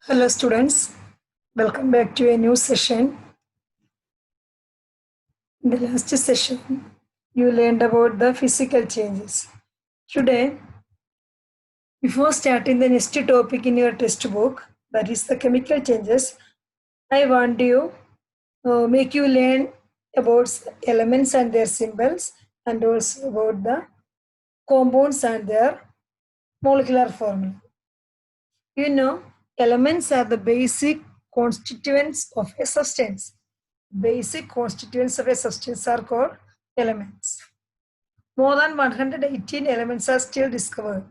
Hello students, welcome back to a new session. In the last session, you learned about the physical changes. Today, before starting the next topic in your textbook, that is the chemical changes, I want to make you learn about elements and their symbols and also about the compounds and their molecular formula. You know, elements are the basic constituents of a substance. Basic constituents of a substance are called elements. More than 118 elements are still discovered.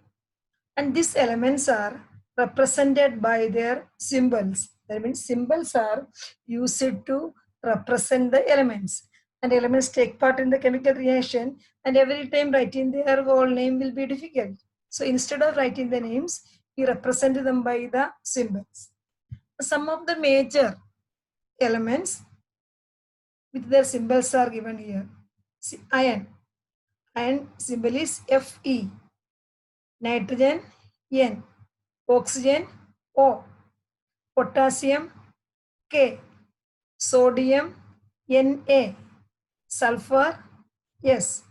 And these elements are represented by their symbols. That means symbols are used to represent the elements. And elements take part in the chemical reaction, and every time writing their whole name will be difficult. So instead of writing the names, we represent them by the symbols. Some of the major elements with their symbols are given here. See, iron. Iron symbol is Fe. Nitrogen, N. Oxygen, O. Potassium, K. Sodium, Na. Sulfur, S.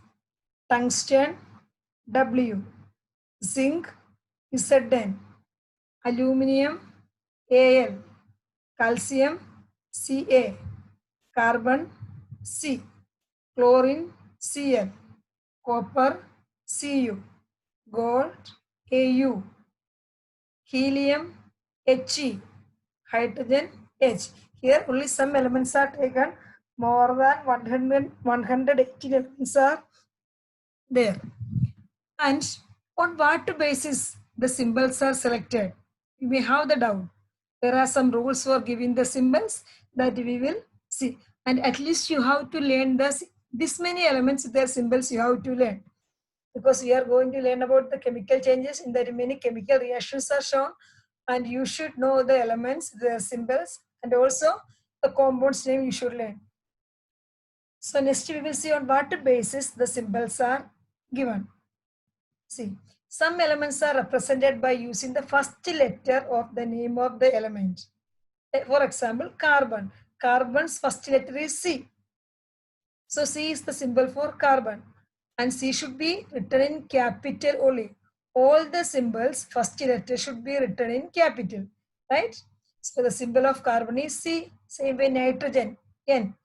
Tungsten, W. Zinc, Zn. Aluminium, Al. Calcium, Ca. Carbon, C. Chlorine, Cl. Copper, Cu. Gold, Au. Helium, He. Hydrogen, H. Here only some elements are taken. More than 118 elements are there. And on what basis the symbols are selected? You may have the doubt. There are some rules for giving the symbols that we will see. And at least you have to learn this many elements, their symbols you have to learn. Because we are going to learn about the chemical changes. In that many chemical reactions are shown, and you should know the elements, their symbols, and also the compounds name you should learn. So next we will see on what basis the symbols are given. See, some elements are represented by using the first letter of the name of the element. For example, carbon. Carbon's first letter is C. So C is the symbol for carbon. And C should be written in capital only. All the symbols, first letter should be written in capital, right? So the symbol of carbon is C. Same way nitrogen, N.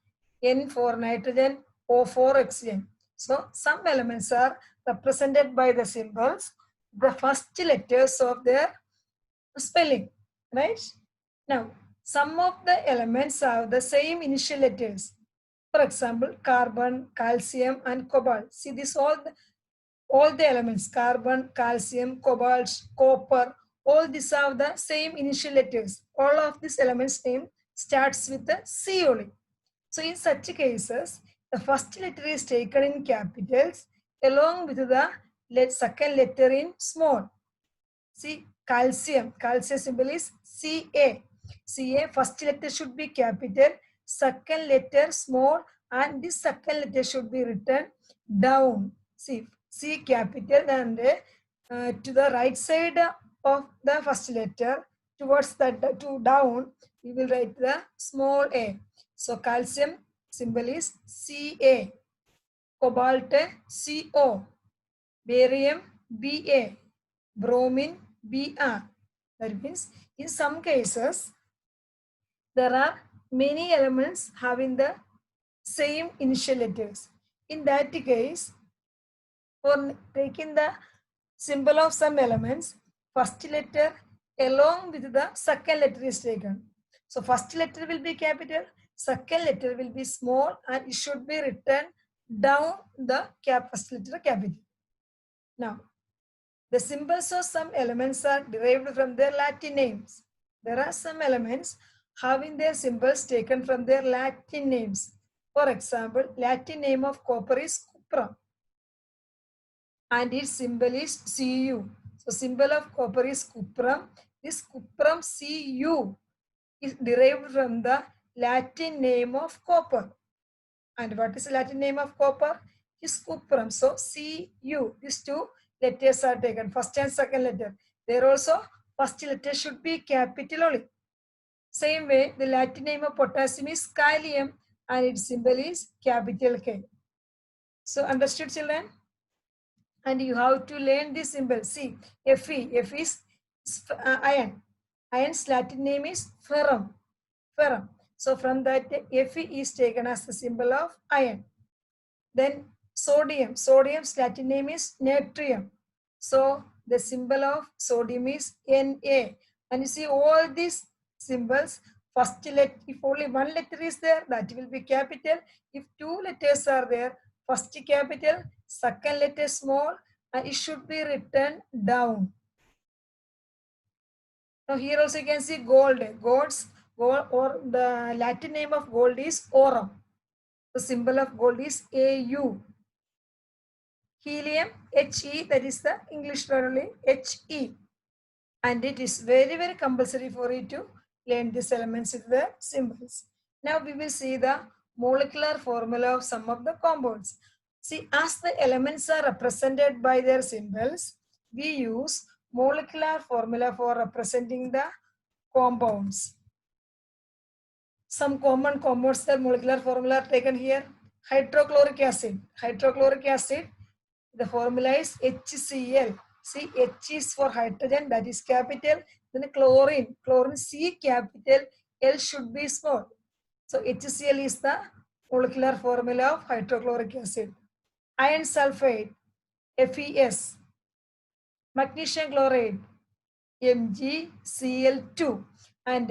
N for nitrogen, O for oxygen. So some elements are represented by the symbols, the first letters of their spelling, right? Now, some of the elements have the same initial letters. For example, carbon, calcium, and cobalt. See, this all the elements, carbon, calcium, cobalt, copper, all these have the same initial letters. All of these elements' name starts with the C only. So in such cases, the first letter is taken in capitals along with the second letter in small. See, calcium symbol is Ca. Ca, first letter should be capital, second letter small, and this second letter should be written down. See, C capital, and to the right side of the first letter, towards the to down, we will write the small a. So calcium symbol is Ca, cobalt Co, barium Ba, bromine Br. That means in some cases there are many elements having the same initial letters. In that case, for taking the symbol of some elements, first letter along with the second letter is taken. So first letter will be capital, second letter will be small, and it should be written down the first letter capital. Now, the symbols of some elements are derived from their Latin names. There are some elements having their symbols taken from their Latin names. For example, Latin name of copper is cuprum, and its symbol is Cu. So symbol of copper is cuprum. This cuprum Cu is derived from the Latin name of copper. And what is the Latin name of copper? Is cuprum. So Cu, these two letters are taken, first and second letter. There also first letter should be capital only. Same way, the Latin name of potassium is Kalium and its symbol is capital K. So understood, children? And you have to learn this symbol. See, Fe, F is iron. Iron's Latin name is ferrum. Ferrum. So from that, Fe is taken as the symbol of iron. Then sodium. Sodium's Latin name is natrium. So the symbol of sodium is Na. And you see all these symbols, first letter, if only one letter is there, that will be capital. If two letters are there, first capital, second letter small, and it should be written down. Now here also you can see gold. Gold or the Latin name of gold is aurum. The symbol of gold is Au. Helium, He, that is the English word only, He. And it is very, very compulsory for you to learn these elements with the symbols. Now we will see the molecular formula of some of the compounds. See, as the elements are represented by their symbols, we use molecular formula for representing the compounds. Some common compounds, the molecular formula are taken here. Hydrochloric acid. Hydrochloric acid, the formula is HCl. See, H is for hydrogen, that is capital. Then chlorine. Chlorine, C capital, L should be small. So HCl is the molecular formula of hydrochloric acid. Iron sulfide, FeS. Magnesium chloride, MgCl2. And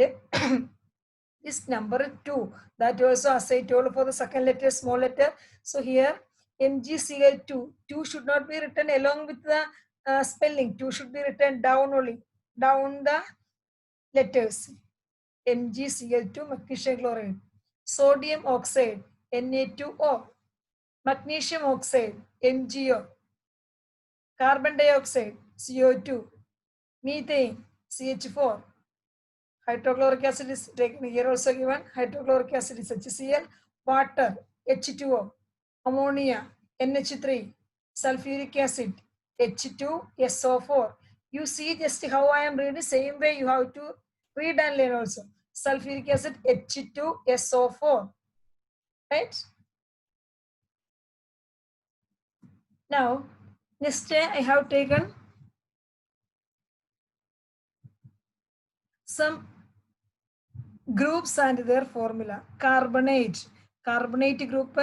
this number 2, that also as I told for the second letter, small letter. So here MgCl2, 2 should not be written along with the spelling. 2 should be written down only, down the letters. MgCl2, magnesium chloride. Sodium oxide, Na2O. Magnesium oxide, MgO. Carbon dioxide, CO2. Methane, CH4. Hydrochloric acid is taken here also given. Hydrochloric acid is HCl. Water, H2O. Ammonia, NH3. Sulfuric acid, H2SO4. You see just how I am reading, same way you have to read and learn also. Sulfuric acid, H2SO4. Right? Now, next day I have taken some groups and their formula. Carbonate. Carbonate group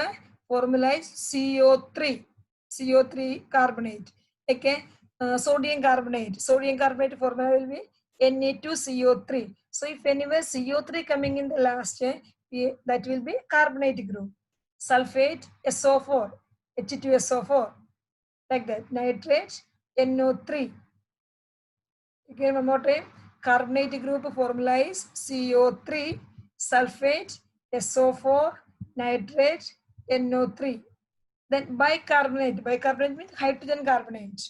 formula is CO3. CO3 carbonate. Okay. Sodium carbonate. Sodium carbonate formula will be Na2CO3. So if anywhere CO3 coming in the last, that will be carbonate group. Sulfate, SO4. H2SO4. Like that. Nitrate, NO3. Again, one more time. Carbonate group formula is CO3, sulfate, SO4, nitrate, NO3. Then bicarbonate. Bicarbonate means hydrogen carbonate.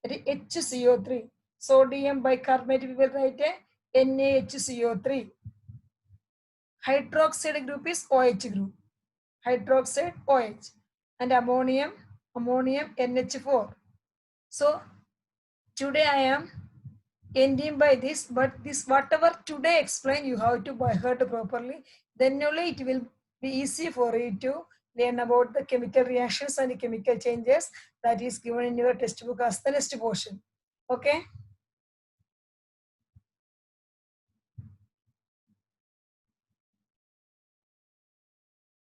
That is HCO3. Sodium bicarbonate, we will write a NaHCO3. Hydroxide group is OH group. Hydroxide OH. And ammonium NH4. So today I am ending by this, but this whatever today explain, you have to by heart properly. Then only it will be easy for you to learn about the chemical reactions and the chemical changes that is given in your textbook as the next portion. Okay.